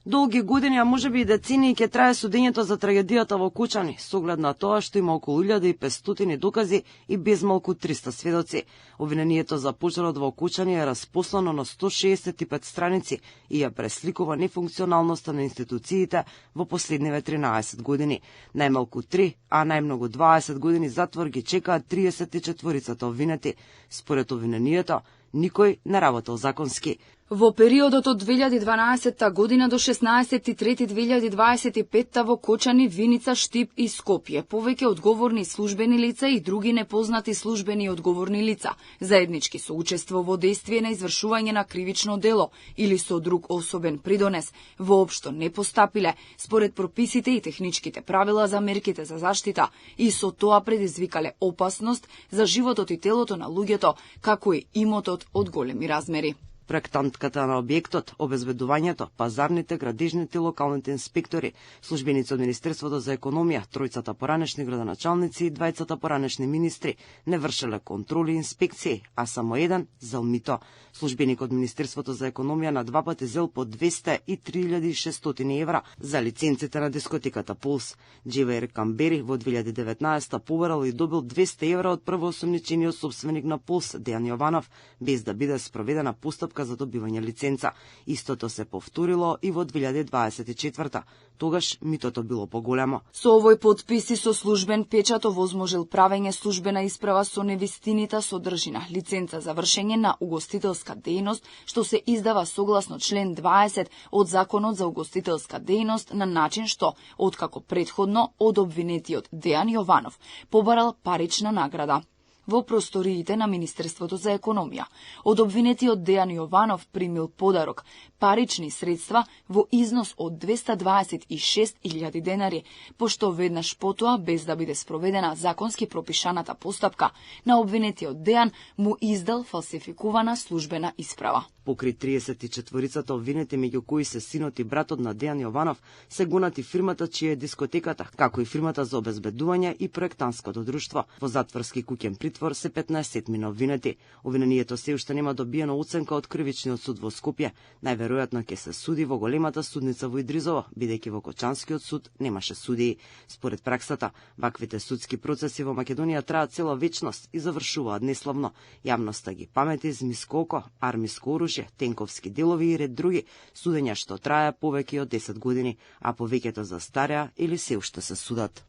Долги години, а можеби и децении ќе трае судењето за трагедијата во Кучани, со оглед на тоа што има околу 1500 докази и безмалку 300 сведоци. Обвинението за пожарот во Кучани е распослано на 165 страници и ја пресликува нефункционалноста на институциите во последниве 13 години. Најмалку 3, а најмногу 20 години затвор ги чекаат 34-цата обвинети. Според обвинението, никој не работел законски. Во периодот од 2012 година до 16.3.2025 во Кочани, Виница, Штип и Скопје повеќе одговорни службени лица и други непознати службени одговорни лица заеднички со учество во действие на извршување на кривично дело или со друг особен придонес воопшто не постапиле според прописите и техничките правила за мерките за заштита и со тоа предизвикале опасност за животот и телото на луѓето, како и имотот од големи размери. Проектантката на објектот, обезбедувањето, пазарните, градежните и локалните инспектори, службеници од Министерството за економија, тројцата поранешни градоначалници и двајцата поранешни министри не вршеле контроли и инспекции, а само еден зел мито. Службеник од Министерството за економија на два пати зел по 200 и 3600 евра за лиценците на дискотеката Пулс. Джеваир Камбери во 2019 побарал и добил 200 евра од првоосомничениот собственик на Пулс, Дејан Јованов, без да биде спроведена постапка за добивање лиценца. Истото се повторило и во 2024. Тогаш митото било поголемо. Со овој подпис и со службен печат овозможил правење службена исправа со невистинита содржина, лиценца за вршење на угостителска дејност, што се издава согласно член 20 од Законот за угостителска дејност на начин што, откако предходно од обвинетиот Дејан Јованов побарал парична награда во просториите на Министерството за економија. Од обвинетиот Дејан Јованов примил подарок, парични средства во износ од 226.000 денари, пошто веднаш потоа, без да биде спроведена законски пропишаната постапка, на обвинетиот Дејан му издал фалсификувана службена исправа. Покри 34-цата обвинети, меѓу кои се синот и братот на Дејан Јованов, се гонати фирмата чија е дискотеката, како и фирмата за обезбедување и проектантското друштво. Во затворски куќен притвор се 15 обвинети. Обвинението се уште нема добиена оценка од кривичниот суд во Скопје. Најверојатно ќе се суди во големата судница во Идризово, бидејќи во Кочанскиот суд немаше судии. Според праксата, ваквите судски процеси во Македонија траат цела вечност и завршуваат неславно. Јавноста ги памети змиско око, армиско оружје, тенковски делови и ред други, судења што трае повеќе од 10 години, а повеќето застареа или се уште се судат.